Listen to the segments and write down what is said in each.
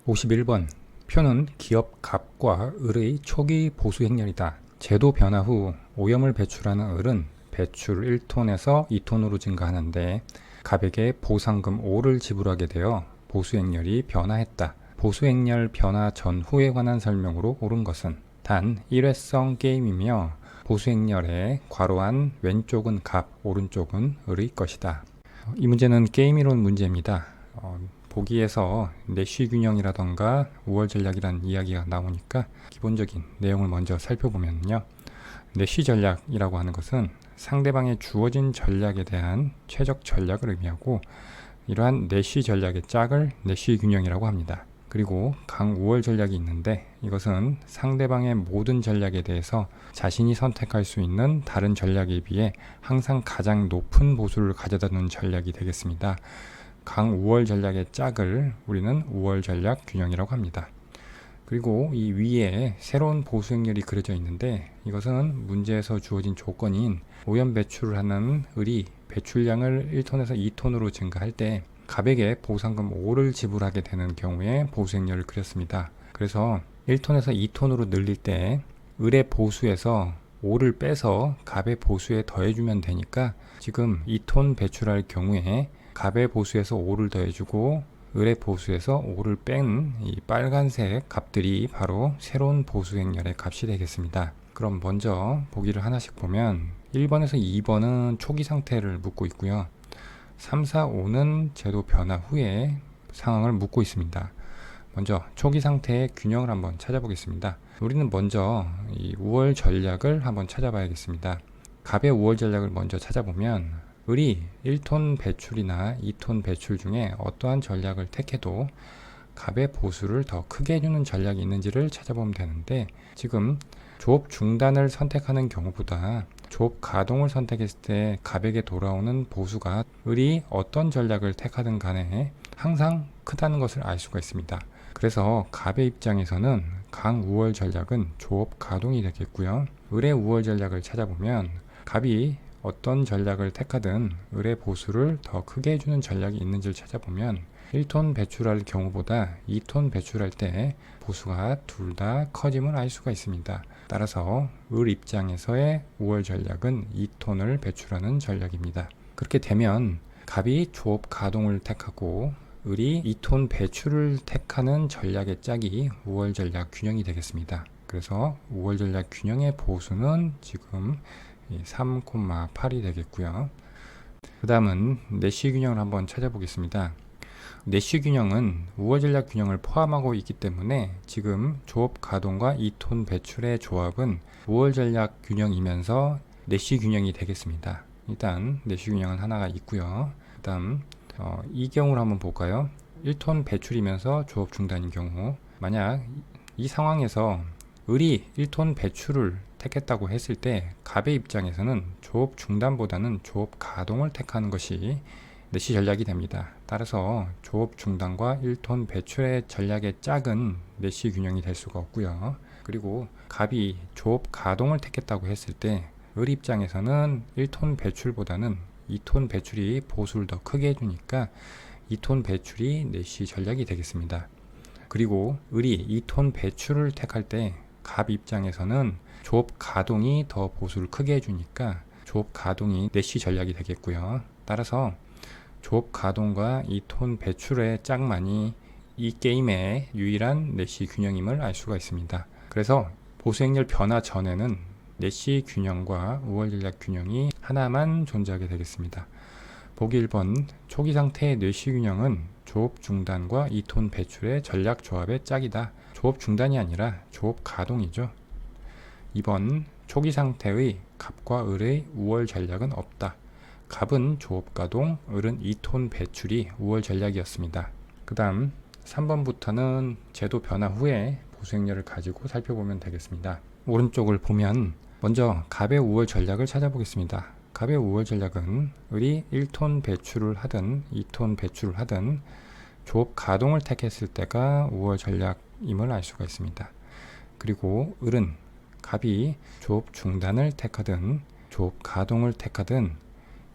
51번 표는 기업 갑과 을의 초기 보수 행렬이다. 제도 변화 후 오염을 배출하는 을은 배출 1톤에서 2톤으로 증가하는데 갑에게 보상금 5를 지불하게 되어 보수 행렬이 변화했다. 보수 행렬 변화 전후에 관한 설명으로 옳은 것은 단 일회성 게임이며 보수 행렬의 괄호한 왼쪽은 갑, 오른쪽은 을의 것이다. 이 문제는 게임이론 문제입니다. 보기에서 내쉬 균형이라던가 우월 전략이라는 이야기가 나오니까 기본적인 내용을 먼저 살펴보면요. 내쉬 전략이라고 하는 것은 상대방의 주어진 전략에 대한 최적 전략을 의미하고 이러한 내쉬 전략의 짝을 내쉬 균형이라고 합니다. 그리고 강우월 전략이 있는데 이것은 상대방의 모든 전략에 대해서 자신이 선택할 수 있는 다른 전략에 비해 항상 가장 높은 보수를 가져다 놓는 전략이 되겠습니다. 강우월 전략의 짝을 우리는 우월 전략 균형이라고 합니다. 그리고 이 위에 새로운 보수 행렬이 그려져 있는데 이것은 문제에서 주어진 조건인 오염 배출을 하는 을이 배출량을 1톤에서 2톤으로 증가할 때 갑에게 보상금 5를 지불하게 되는 경우에 보수 행렬을 그렸습니다. 그래서 1톤에서 2톤으로 늘릴 때 을의 보수에서 5를 빼서 갑의 보수에 더해주면 되니까 지금 2톤 배출할 경우에 갑의 보수에서 5를 더해주고 을의 보수에서 5를 뺀 이 빨간색 값들이 바로 새로운 보수 행렬의 값이 되겠습니다. 그럼 먼저 보기를 하나씩 보면 1번에서 2번은 초기 상태를 묻고 있고요. 3, 4, 5는 제도 변화 후에 상황을 묻고 있습니다. 먼저 초기 상태의 균형을 한번 찾아보겠습니다. 우리는 먼저 이 우월 전략을 한번 찾아봐야겠습니다. 갑의 우월 전략을 먼저 찾아보면 을이 1톤 배출이나 2톤 배출 중에 어떠한 전략을 택해도 갑의 보수를 더 크게 해주는 전략이 있는지를 찾아보면 되는데 지금 조업 중단을 선택하는 경우보다 조업 가동을 선택했을 때 갑에게 돌아오는 보수가 을이 어떤 전략을 택하든 간에 항상 크다는 것을 알 수가 있습니다. 그래서 갑의 입장에서는 강우월 전략은 조업 가동이 되겠고요. 을의 우월 전략을 찾아보면 갑이 어떤 전략을 택하든 을의 보수를 더 크게 해주는 전략이 있는지를 찾아보면 1톤 배출할 경우보다 2톤 배출할 때 보수가 둘 다 커짐을 알 수가 있습니다. 따라서 을 입장에서의 우월 전략은 2톤을 배출하는 전략입니다. 그렇게 되면 갑이 조업 가동을 택하고 을이 2톤 배출을 택하는 전략의 짝이 우월 전략 균형이 되겠습니다. 그래서 우월 전략 균형의 보수는 지금 3,8이 되겠고요. 그 다음은 내쉬 균형을 한번 찾아보겠습니다. 내쉬 균형은 우월 전략 균형을 포함하고 있기 때문에 지금 조업 가동과 2톤 배출의 조합은 우월 전략 균형이면서 내쉬 균형이 되겠습니다. 일단 내쉬 균형은 하나가 있고요. 그 다음 이 경우를 한번 볼까요? 1톤 배출이면서 조업 중단인 경우, 만약 이 상황에서 을이 1톤 배출을 택했다고 했을 때 갑의 입장에서는 조업 중단보다는 조업 가동을 택하는 것이 내쉬 전략이 됩니다. 따라서 조업 중단과 1톤 배출의 전략의 짝은 내쉬 균형이 될 수가 없고요. 그리고 갑이 조업 가동을 택했다고 했을 때 을 입장에서는 1톤 배출보다는 2톤 배출이 보수를 더 크게 해주니까 2톤 배출이 내쉬 전략이 되겠습니다. 그리고 을이 2톤 배출을 택할 때 갑 입장에서는 조업 가동이 더 보수를 크게 해주니까 조업 가동이 내쉬 전략이 되겠고요. 따라서 조업 가동과 2톤 배출의 짝만이 이 게임의 유일한 내쉬 균형임을 알 수가 있습니다. 그래서 보수 행렬 변화 전에는 내쉬 균형과 우월 전략 균형이 하나만 존재하게 되겠습니다. 보기 1번 초기 상태의 내쉬 균형은 조업 중단과 2톤 배출의 전략 조합의 짝이다. 조업 중단이 아니라 조업 가동이죠. 2번 초기 상태의 갑과 을의 우월 전략은 없다. 갑은 조업 가동, 을은 2톤 배출이 우월 전략이었습니다. 그 다음 3번부터는 제도 변화 후에 보수 행렬을 가지고 살펴보면 되겠습니다. 오른쪽을 보면 먼저 갑의 우월 전략을 찾아보겠습니다. 갑의 우월 전략은 을이 1톤 배출을 하든 2톤 배출을 하든 조업 가동을 택했을 때가 우월 전략임을 알 수가 있습니다. 그리고 을은 갑이 조업 중단을 택하든 조업 가동을 택하든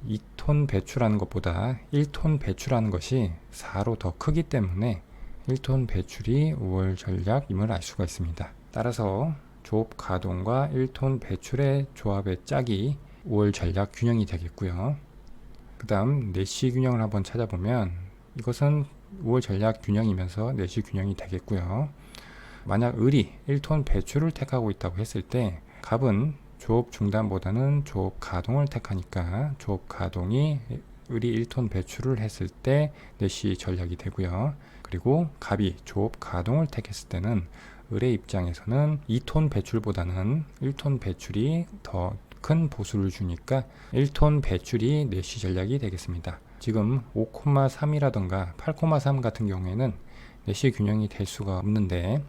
2톤 배출하는 것보다 1톤 배출하는 것이 4로 더 크기 때문에 1톤 배출이 5월 전략임을 알 수가 있습니다. 따라서 조업 가동과 1톤 배출의 조합의 짝이 5월 전략 균형이 되겠고요. 그 다음 내시 균형을 한번 찾아보면 이것은 5월 전략 균형이면서 내시 균형이 되겠고요. 만약 을이 1톤 배출을 택하고 있다고 했을 때 갑은 조업 중단보다는 조업 가동을 택하니까 조업 가동이 을이 1톤 배출을 했을 때 내시 전략이 되고요. 그리고 갑이 조업 가동을 택했을 때는 을의 입장에서는 2톤 배출보다는 1톤 배출이 더 큰 보수를 주니까 1톤 배출이 내시 전략이 되겠습니다. 지금 5,3이라던가 8,3 같은 경우에는 내시 균형이 될 수가 없는데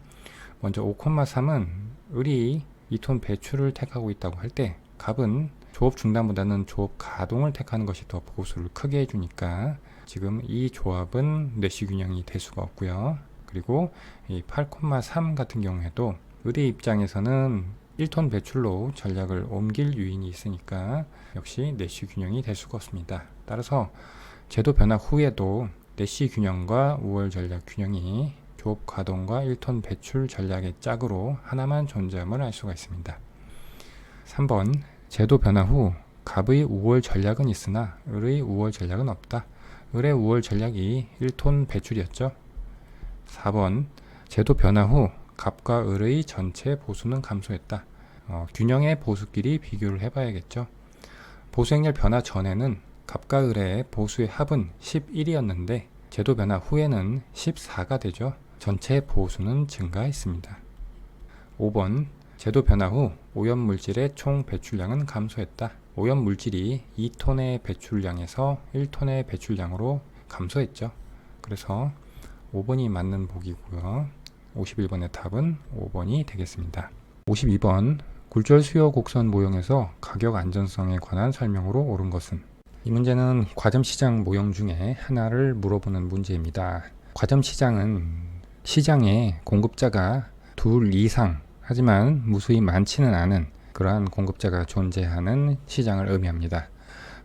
먼저 5,3은 을이 2톤 배출을 택하고 있다고 할 때 갑은 조업 중단보다는 조업 가동을 택하는 것이 더 보수를 크게 해주니까 지금 이 조합은 내시 균형이 될 수가 없고요. 그리고 이 8,3 같은 경우에도 을의 입장에서는 1톤 배출로 전략을 옮길 요인이 있으니까 역시 내시 균형이 될 수가 없습니다. 따라서 제도 변화 후에도 내시 균형과 5월 전략 균형이 조업 가동과 1톤 배출 전략의 짝으로 하나만 존재함을 알 수가 있습니다. 3번 제도 변화 후 갑의 5월 전략은 있으나 을의 5월 전략은 없다. 을의 5월 전략이 1톤 배출이었죠. 4번 제도 변화 후 갑과 을의 전체 보수는 감소했다. 균형의 보수끼리 비교를 해봐야겠죠. 보수행렬 변화 전에는 갑과 을의 보수의 합은 11이었는데 제도 변화 후에는 14가 되죠. 전체 보수는 증가했습니다. 5번 제도 변화 후 오염물질의 총 배출량은 감소했다. 오염물질이 2톤의 배출량에서 1톤의 배출량으로 감소했죠. 그래서 5번이 맞는 보기고요. 51번의 답은 5번이 되겠습니다. 52번 굴절 수요 곡선 모형에서 가격 안전성에 관한 설명으로 옳은 것은? 이 문제는 과점시장 모형 중에 하나를 물어보는 문제입니다. 과점시장은 시장에 공급자가 둘 이상 하지만 무수히 많지는 않은 그러한 공급자가 존재하는 시장을 의미합니다.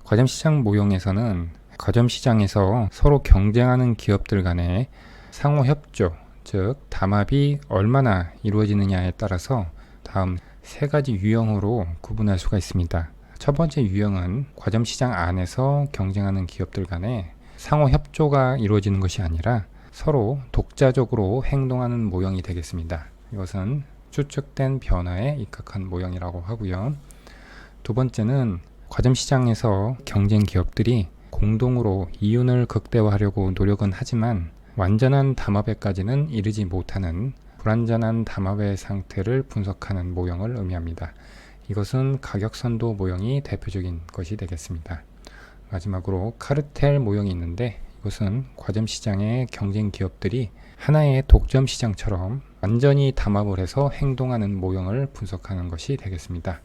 과점시장 모형에서는 과점시장에서 서로 경쟁하는 기업들 간의 상호협조, 즉 담합이 얼마나 이루어지느냐에 따라서 다음 세 가지 유형으로 구분할 수가 있습니다. 첫 번째 유형은 과점시장 안에서 경쟁하는 기업들 간의 상호협조가 이루어지는 것이 아니라 서로 독자적으로 행동하는 모형이 되겠습니다. 이것은 추측된 변화에 입각한 모형이라고 하고요. 두 번째는 과점시장에서 경쟁 기업들이 공동으로 이윤을 극대화하려고 노력은 하지만 완전한 담합에까지는 이르지 못하는 불완전한 담합의 상태를 분석하는 모형을 의미합니다. 이것은 가격선도 모형이 대표적인 것이 되겠습니다. 마지막으로 카르텔 모형이 있는데 이것은 과점시장의 경쟁 기업들이 하나의 독점 시장처럼 완전히 담합을 해서 행동하는 모형을 분석하는 것이 되겠습니다.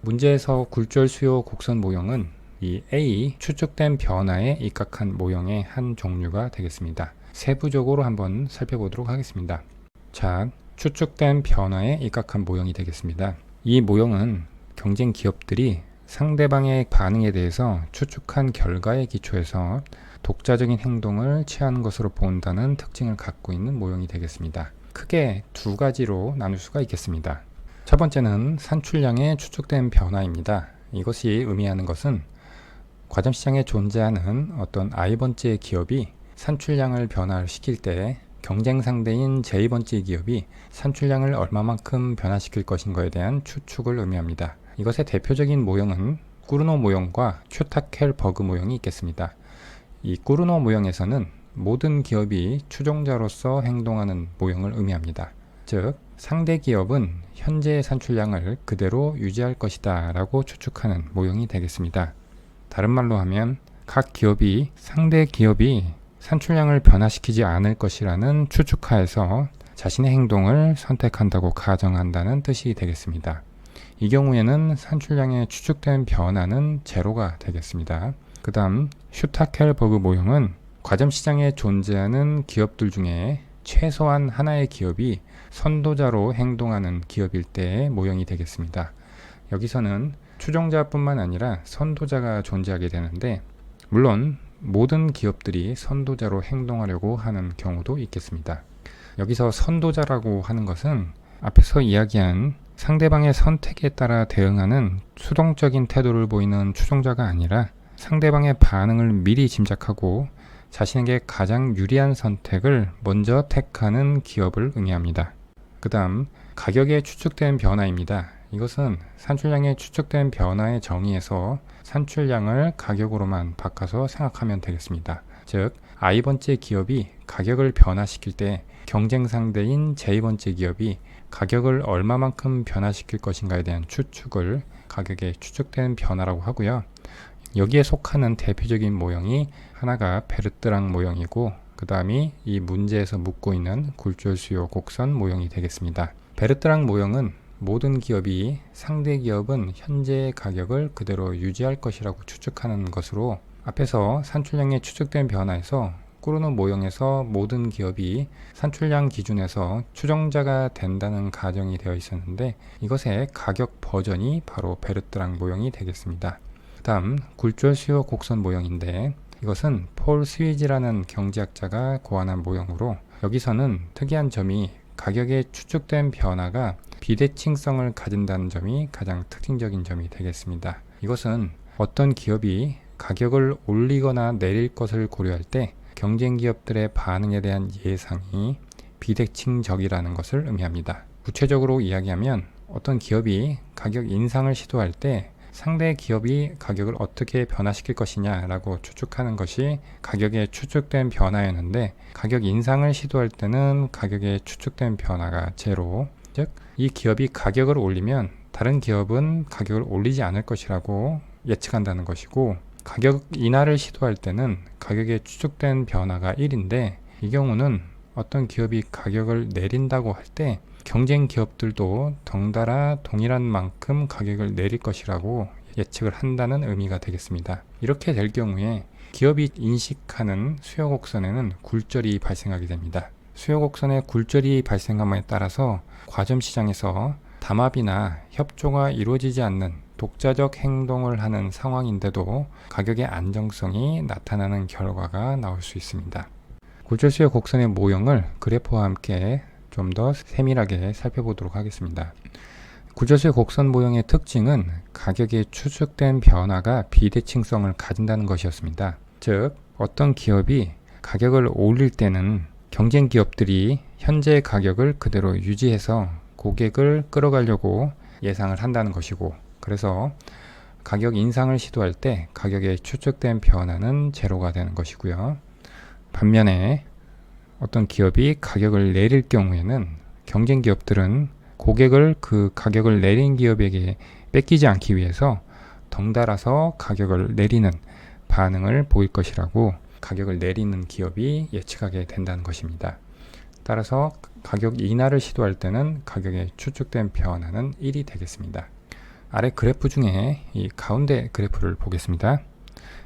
문제에서 굴절 수요 곡선 모형은 이 A 추측된 변화에 입각한 모형의 한 종류가 되겠습니다. 세부적으로 한번 살펴보도록 하겠습니다. 자, 추측된 변화에 입각한 모형이 되겠습니다. 이 모형은 경쟁 기업들이 상대방의 반응에 대해서 추측한 결과에 기초해서 독자적인 행동을 취하는 것으로 본다는 특징을 갖고 있는 모형이 되겠습니다. 크게 두 가지로 나눌 수가 있겠습니다. 첫 번째는 산출량의 추측된 변화입니다. 이것이 의미하는 것은 과점시장에 존재하는 어떤 I번째 기업이 산출량을 변화시킬 때 경쟁 상대인 J번째 기업이 산출량을 얼마만큼 변화시킬 것인가에 대한 추측을 의미합니다. 이것의 대표적인 모형은 꾸르노 모형과 큐타켈버그 모형이 있겠습니다. 이 꾸르노 모형에서는 모든 기업이 추종자로서 행동하는 모형을 의미합니다. 즉, 상대 기업은 현재의 산출량을 그대로 유지할 것이다 라고 추측하는 모형이 되겠습니다. 다른 말로 하면 각 기업이 상대 기업이 산출량을 변화시키지 않을 것이라는 추측하에서 자신의 행동을 선택한다고 가정한다는 뜻이 되겠습니다. 이 경우에는 산출량의 추측된 변화는 제로가 되겠습니다. 그 다음 슈타켈버그 모형은 과점시장에 존재하는 기업들 중에 최소한 하나의 기업이 선도자로 행동하는 기업일 때의 모형이 되겠습니다. 여기서는 추종자뿐만 아니라 선도자가 존재하게 되는데 물론 모든 기업들이 선도자로 행동하려고 하는 경우도 있겠습니다. 여기서 선도자라고 하는 것은 앞에서 이야기한 상대방의 선택에 따라 대응하는 수동적인 태도를 보이는 추종자가 아니라 상대방의 반응을 미리 짐작하고 자신에게 가장 유리한 선택을 먼저 택하는 기업을 의미합니다. 그 다음 가격의 추측된 변화입니다. 이것은 산출량의 추측된 변화의 정의에서 산출량을 가격으로만 바꿔서 생각하면 되겠습니다. 즉 I번째 기업이 가격을 변화시킬 때 경쟁 상대인 J번째 기업이 가격을 얼마만큼 변화시킬 것인가에 대한 추측을 가격의 추측된 변화라고 하고요. 여기에 속하는 대표적인 모형이 하나가 베르트랑 모형이고 그 다음이 이 문제에서 묻고 있는 굴절 수요 곡선 모형이 되겠습니다. 베르트랑 모형은 모든 기업이 상대 기업은 현재의 가격을 그대로 유지할 것이라고 추측하는 것으로 앞에서 산출량의 추측된 변화에서 꾸르노 모형에서 모든 기업이 산출량 기준에서 추정자가 된다는 가정이 되어 있었는데 이것의 가격 버전이 바로 베르트랑 모형이 되겠습니다. 다음 굴절 수요 곡선 모형인데 이것은 폴 스위지라는 경제학자가 고안한 모형으로 여기서는 특이한 점이 가격의 추측된 변화가 비대칭성을 가진다는 점이 가장 특징적인 점이 되겠습니다. 이것은 어떤 기업이 가격을 올리거나 내릴 것을 고려할 때 경쟁 기업들의 반응에 대한 예상이 비대칭적이라는 것을 의미합니다. 구체적으로 이야기하면 어떤 기업이 가격 인상을 시도할 때 상대 기업이 가격을 어떻게 변화시킬 것이냐라고 추측하는 것이 가격의 추측된 변화였는데 가격 인상을 시도할 때는 가격의 추측된 변화가 제로, 즉 이 기업이 가격을 올리면 다른 기업은 가격을 올리지 않을 것이라고 예측한다는 것이고 가격 인하를 시도할 때는 가격의 추측된 변화가 1인데 이 경우는 어떤 기업이 가격을 내린다고 할 때 경쟁 기업들도 덩달아 동일한 만큼 가격을 내릴 것이라고 예측을 한다는 의미가 되겠습니다. 이렇게 될 경우에 기업이 인식하는 수요 곡선에는 굴절이 발생하게 됩니다. 수요 곡선의 굴절이 발생함에 따라서 과점 시장에서 담합이나 협조가 이루어지지 않는 독자적 행동을 하는 상황인데도 가격의 안정성이 나타나는 결과가 나올 수 있습니다. 굴절 수요 곡선의 모형을 그래프와 함께 좀 더 세밀하게 살펴보도록 하겠습니다. 굴절 수요 곡선 모형의 특징은 가격의 추측된 변화가 비대칭성을 가진다는 것이었습니다. 즉 어떤 기업이 가격을 올릴 때는 경쟁 기업들이 현재 가격을 그대로 유지해서 고객을 끌어가려고 예상을 한다는 것이고 그래서 가격 인상을 시도할 때 가격의 추측된 변화는 제로가 되는 것이고요. 반면에 어떤 기업이 가격을 내릴 경우에는 경쟁 기업들은 고객을 그 가격을 내린 기업에게 뺏기지 않기 위해서 덩달아서 가격을 내리는 반응을 보일 것이라고 가격을 내리는 기업이 예측하게 된다는 것입니다. 따라서 가격 인하를 시도할 때는 가격의 추측된 변화는 1이 되겠습니다. 아래 그래프 중에 이 가운데 그래프를 보겠습니다.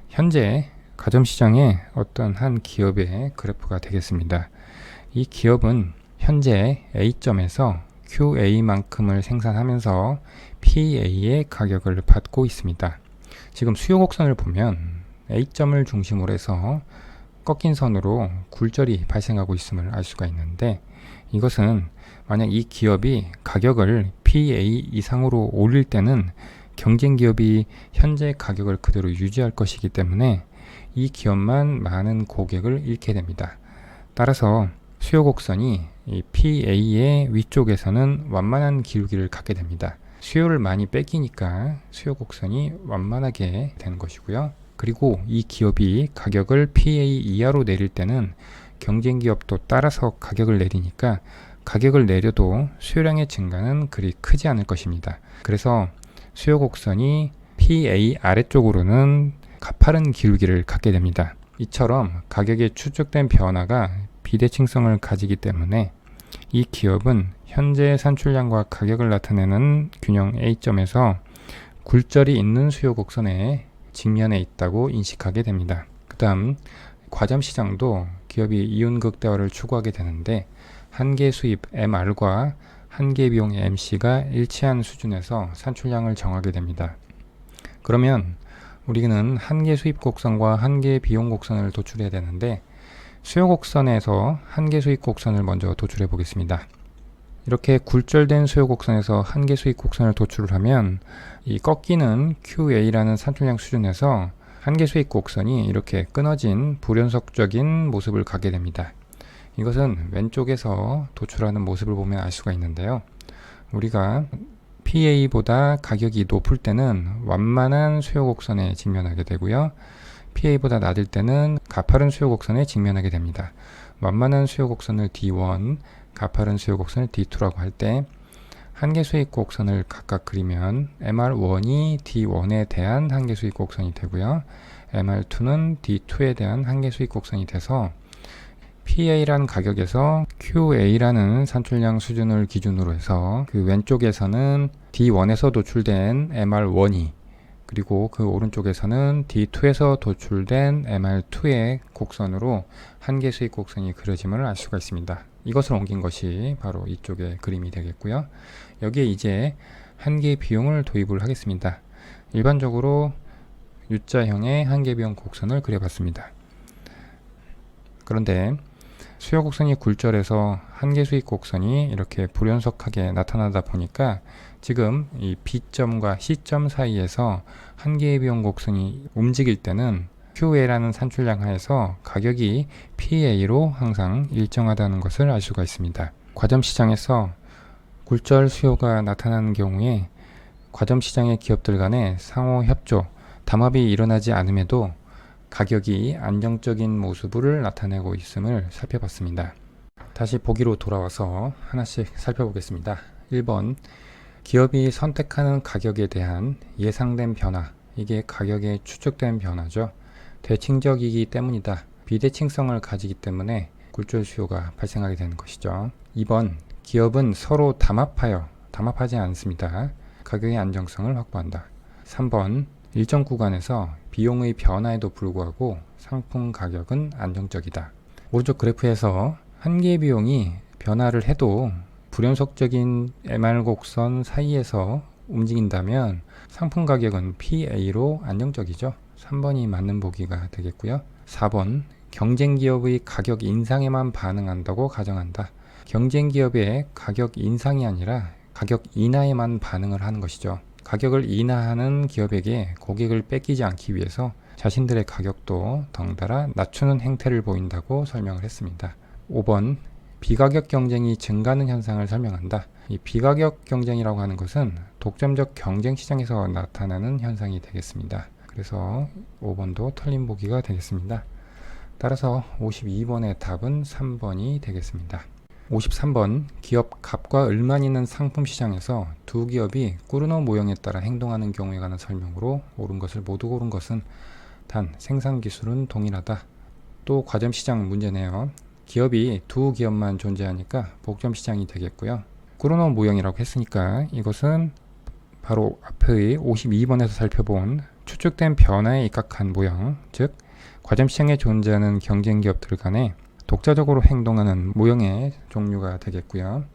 현재 가점시장의 어떤 한 기업의 그래프가 되겠습니다. 이 기업은 현재 A점에서 QA만큼을 생산하면서 PA의 가격을 받고 있습니다. 지금 수요 곡선을 보면 A점을 중심으로 해서 꺾인 선으로 굴절이 발생하고 있음을 알 수가 있는데 이것은 만약 이 기업이 가격을 PA 이상으로 올릴 때는 경쟁 기업이 현재 가격을 그대로 유지할 것이기 때문에 이 기업만 많은 고객을 잃게 됩니다. 따라서 수요 곡선이 이 PA의 위쪽에서는 완만한 기울기를 갖게 됩니다. 수요를 많이 뺏기니까 수요 곡선이 완만하게 되는 것이고요. 그리고 이 기업이 가격을 PA 이하로 내릴 때는 경쟁 기업도 따라서 가격을 내리니까 가격을 내려도 수요량의 증가는 그리 크지 않을 것입니다. 그래서 수요 곡선이 PA 아래쪽으로는 가파른 기울기를 갖게 됩니다. 이처럼 가격의 추측된 변화가 비대칭성을 가지기 때문에 이 기업은 현재 산출량과 가격을 나타내는 균형 A점에서 굴절이 있는 수요 곡선에 직면해 있다고 인식하게 됩니다. 그 다음 과점시장도 기업이 이윤 극대화를 추구하게 되는데 한계 수입 MR과 한계 비용 MC가 일치한 수준에서 산출량을 정하게 됩니다. 그러면 우리는 한계 수입 곡선과 한계 비용 곡선을 도출해야 되는데 수요 곡선에서 한계 수입 곡선을 먼저 도출해 보겠습니다. 이렇게 굴절된 수요 곡선에서 한계 수입 곡선을 도출을 하면 이 꺾이는 QA라는 산출량 수준에서 한계 수입 곡선이 이렇게 끊어진 불연속적인 모습을 갖게 됩니다. 이것은 왼쪽에서 도출하는 모습을 보면 알 수가 있는데요. 우리가 PA보다 가격이 높을 때는 완만한 수요 곡선에 직면하게 되고요. PA보다 낮을 때는 가파른 수요 곡선에 직면하게 됩니다. 완만한 수요 곡선을 D1, 가파른 수요 곡선을 D2라고 할 때 한계 수익 곡선을 각각 그리면 MR1이 D1에 대한 한계 수익 곡선이 되고요. MR2는 D2에 대한 한계 수익 곡선이 돼서 PA라는 가격에서 QA라는 산출량 수준을 기준으로 해서 그 왼쪽에서는 D1에서 도출된 MR1이 그리고 그 오른쪽에서는 D2에서 도출된 MR2의 곡선으로 한계 수익 곡선이 그려짐을 알 수가 있습니다. 이것을 옮긴 것이 바로 이쪽의 그림이 되겠고요. 여기에 이제 한계 비용을 도입을 하겠습니다. 일반적으로 U자형의 한계 비용 곡선을 그려봤습니다. 그런데 수요 곡선이 굴절해서 한계 수익 곡선이 이렇게 불연속하게 나타나다 보니까 지금 이 B점과 C점 사이에서 한계 비용 곡선이 움직일 때는 QA라는 산출량 하에서 가격이 PA로 항상 일정하다는 것을 알 수가 있습니다. 과점 시장에서 굴절 수요가 나타나는 경우에 과점 시장의 기업들 간의 상호 협조, 담합이 일어나지 않음에도 가격이 안정적인 모습을 나타내고 있음을 살펴봤습니다. 다시 보기로 돌아와서 하나씩 살펴보겠습니다. 1번, 기업이 선택하는 가격에 대한 예상된 변화, 이게 가격의 추측된 변화죠. 대칭적이기 때문이다. 비대칭성을 가지기 때문에 굴절 수요가 발생하게 되는 것이죠. 2번, 기업은 서로 담합하지 않습니다. 가격의 안정성을 확보한다. 3번, 일정 구간에서 비용의 변화에도 불구하고 상품 가격은 안정적이다. 오른쪽 그래프에서 한계 비용이 변화를 해도 불연속적인 MR 곡선 사이에서 움직인다면 상품 가격은 PA로 안정적이죠. 3번이 맞는 보기가 되겠고요. 4번, 경쟁 기업의 가격 인상에만 반응한다고 가정한다. 경쟁 기업의 가격 인상이 아니라 가격 인하에만 반응을 하는 것이죠. 가격을 인하하는 기업에게 고객을 뺏기지 않기 위해서 자신들의 가격도 덩달아 낮추는 행태를 보인다고 설명을 했습니다. 5번, 비가격 경쟁이 증가하는 현상을 설명한다. 이 비가격 경쟁이라고 하는 것은 독점적 경쟁 시장에서 나타나는 현상이 되겠습니다. 그래서 5번도 틀린 보기가 되겠습니다. 따라서 52번의 답은 3번이 되겠습니다. 53번, 기업 값과 을만 있는 상품 시장에서 두 기업이 꾸르노 모형에 따라 행동하는 경우에 관한 설명으로 옳은 것을 모두 고른 것은 단 생산 기술은 동일하다. 또 과점 시장 문제네요. 기업이 두 기업만 존재하니까 복점 시장이 되겠고요. 꾸르노 모형이라고 했으니까 이것은 바로 앞의 52번에서 살펴본 추측된 변화에 입각한 모형, 즉 과점 시장에 존재하는 경쟁 기업들 간에 독자적으로 행동하는 모형의 종류가 되겠고요.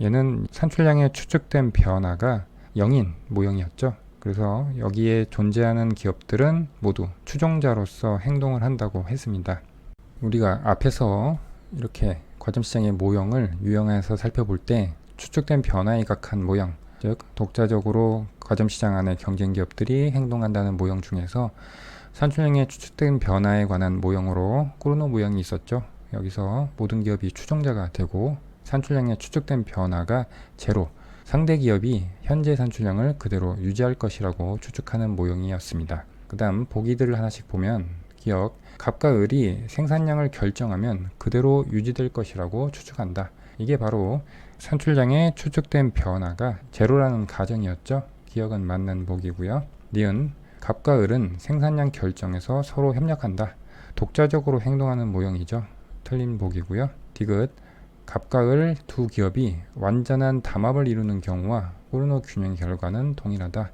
얘는 산출량의 추측된 변화가 0인 모형이었죠. 그래서 여기에 존재하는 기업들은 모두 추종자로서 행동을 한다고 했습니다. 우리가 앞에서 이렇게 과점 시장의 모형을 유형화해서 살펴볼 때 추측된 변화에 입각한 모형, 즉 독자적으로 과점 시장 안에 경쟁 기업들이 행동한다는 모형 중에서 산출량의 추측된 변화에 관한 모형으로 꾸르노 모형이 있었죠. 여기서 모든 기업이 추종자가 되고 산출량의 추측된 변화가 제로, 상대 기업이 현재 산출량을 그대로 유지할 것이라고 추측하는 모형이었습니다. 그 다음 보기들을 하나씩 보면 기업 값과 을이 생산량을 결정하면 그대로 유지될 것이라고 추측한다. 이게 바로 산출량의 추측된 변화가 제로라는 가정이었죠. 기억은 맞는 보기고요. 니은 값과 을은 생산량 결정에서 서로 협력한다. 독자적으로 행동하는 모형이죠. 틀린 보기고요. 디귿 값과 을 두 기업이 완전한 담합을 이루는 경우와 꾸르노 균형 결과는 동일하다.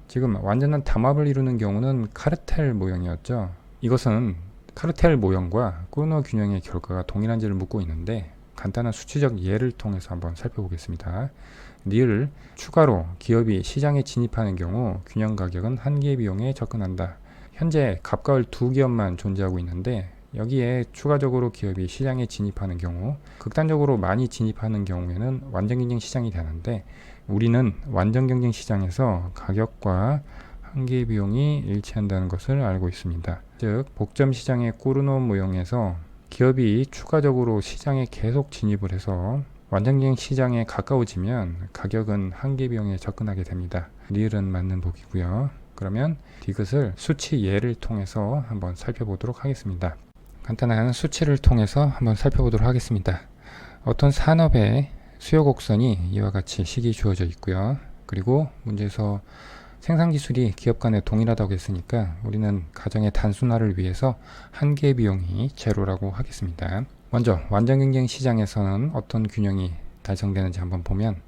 지금 완전한 담합을 이루는 경우는 카르텔 모형이었죠. 이것은 카르텔 모형과 꾸르노 균형의 결과가 동일한지를 묻고 있는데 간단한 수치적 예를 통해서 한번 살펴보겠습니다. 니을 추가로 기업이 시장에 진입하는 경우 균형 가격은 한계 비용에 접근한다. 현재 갑과 을 두 기업만 존재하고 있는데 여기에 추가적으로 기업이 시장에 진입하는 경우, 극단적으로 많이 진입하는 경우에는 완전경쟁 시장이 되는데 우리는 완전경쟁 시장에서 가격과 한계 비용이 일치한다는 것을 알고 있습니다. 즉 복점 시장의 꾸르노 모형에서 기업이 추가적으로 시장에 계속 진입을 해서 완전경쟁 시장에 가까워지면 가격은 한계 비용에 접근하게 됩니다. 리을은 맞는 보기고요. 그러면 디귿을 수치 예를 통해서 한번 살펴보도록 하겠습니다. 간단한 수치를 통해서 한번 살펴보도록 하겠습니다. 어떤 산업의 수요 곡선이 이와 같이 식이 주어져 있고요. 그리고 문제에서 생산 기술이 기업 간에 동일하다고 했으니까 우리는 가정의 단순화를 위해서 한계 비용이 제로라고 하겠습니다. 먼저 완전경쟁 시장에서는 어떤 균형이 달성되는지 한번 보면,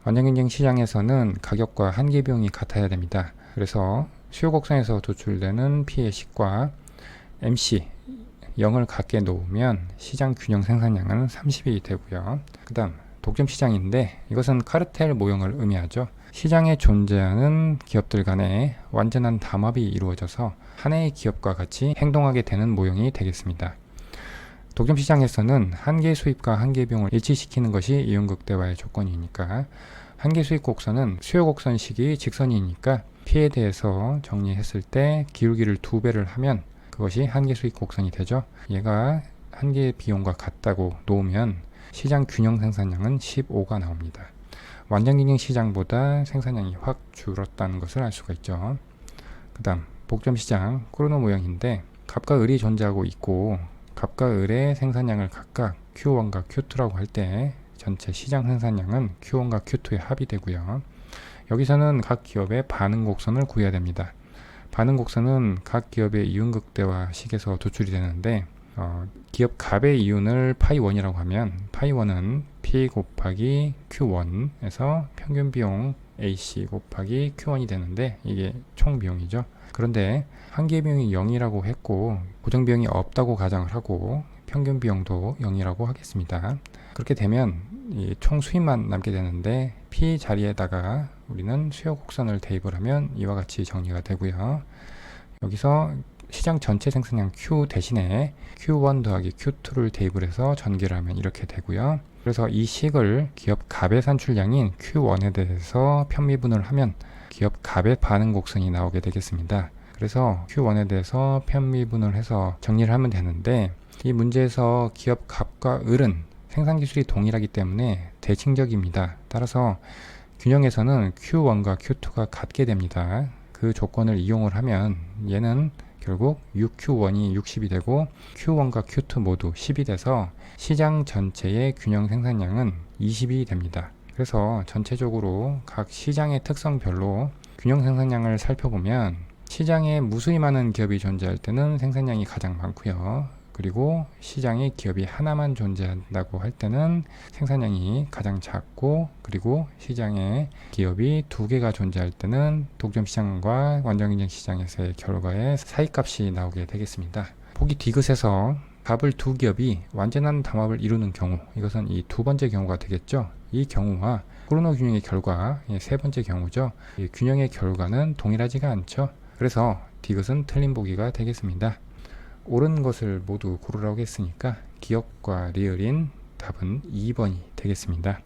완전경쟁 시장에서는 가격과 한계 비용이 같아야 됩니다. 그래서 수요 곡선에서 도출되는 P의 식과 MC 0을 같게 놓으면 시장 균형 생산량은 30이 되고요. 그 다음 독점 시장인데 이것은 카르텔 모형을 의미하죠. 시장에 존재하는 기업들 간에 완전한 담합이 이루어져서 하나의 기업과 같이 행동하게 되는 모형이 되겠습니다. 독점 시장에서는 한계 수입과 한계 비용을 일치시키는 것이 이윤 극대화의 조건이니까, 한계 수입 곡선은 수요 곡선식이 직선이니까 P에 대해서 정리했을 때 기울기를 2배를 하면 그것이 한계 수익 곡선이 되죠. 얘가 한계 비용과 같다고 놓으면 시장 균형 생산량은 15가 나옵니다. 완전경쟁 시장보다 생산량이 확 줄었다는 것을 알 수가 있죠. 그 다음 복점 시장 꾸르노 모형인데 갑과 을이 존재하고 있고 갑과 을의 생산량을 각각 Q1과 Q2라고 할 때 전체 시장 생산량은 Q1과 Q2의 합이 되고요. 여기서는 각 기업의 반응 곡선을 구해야 됩니다. 반응 곡선은 각 기업의 이윤 극대화 식에서 도출이 되는데 기업 갑의 이윤을 파이1이라고 하면 파이1은 P 곱하기 Q1에서 평균 비용 AC 곱하기 Q1이 되는데 이게 총 비용이죠. 그런데 한계 비용이 0이라고 했고 고정 비용이 없다고 가정을 하고 평균 비용도 0이라고 하겠습니다. 그렇게 되면 이 총 수입만 남게 되는데 P 자리에다가 우리는 수요 곡선을 대입을 하면 이와 같이 정리가 되고요. 여기서 시장 전체 생산량 Q 대신에 Q1 더하기 Q2를 대입을 해서 전개를 하면 이렇게 되고요. 그래서 이 식을 기업 갑의 산출량인 Q1에 대해서 편미분을 하면 기업 갑의 반응 곡선이 나오게 되겠습니다. 그래서 Q1에 대해서 편미분을 해서 정리를 하면 되는데 이 문제에서 기업 갑과 을은 생산 기술이 동일하기 때문에 대칭적입니다. 따라서 균형에서는 Q1과 Q2가 같게 됩니다. 그 조건을 이용을 하면 얘는 결국 6Q1이 60이 되고 Q1과 Q2 모두 10이 돼서 시장 전체의 균형 생산량은 20이 됩니다. 그래서 전체적으로 각 시장의 특성별로 균형 생산량을 살펴보면 시장에 무수히 많은 기업이 존재할 때는 생산량이 가장 많고요. 그리고 시장에 기업이 하나만 존재한다고 할 때는 생산량이 가장 작고, 그리고 시장에 기업이 2개가 존재할 때는 독점 시장과 완전경쟁 시장에서의 결과에 사이값이 나오게 되겠습니다. 보기 디귿에서 갑을 두 기업이 완전한 담합을 이루는 경우, 이것은 이 두 번째 경우가 되겠죠. 이 경우와 꾸르노 균형의 결과, 세 번째 경우죠. 이 균형의 결과는 동일하지가 않죠. 그래서 디귿은 틀린 보기가 되겠습니다. 옳은 것을 모두 고르라고 했으니까 기업과 리을인 답은 2번이 되겠습니다.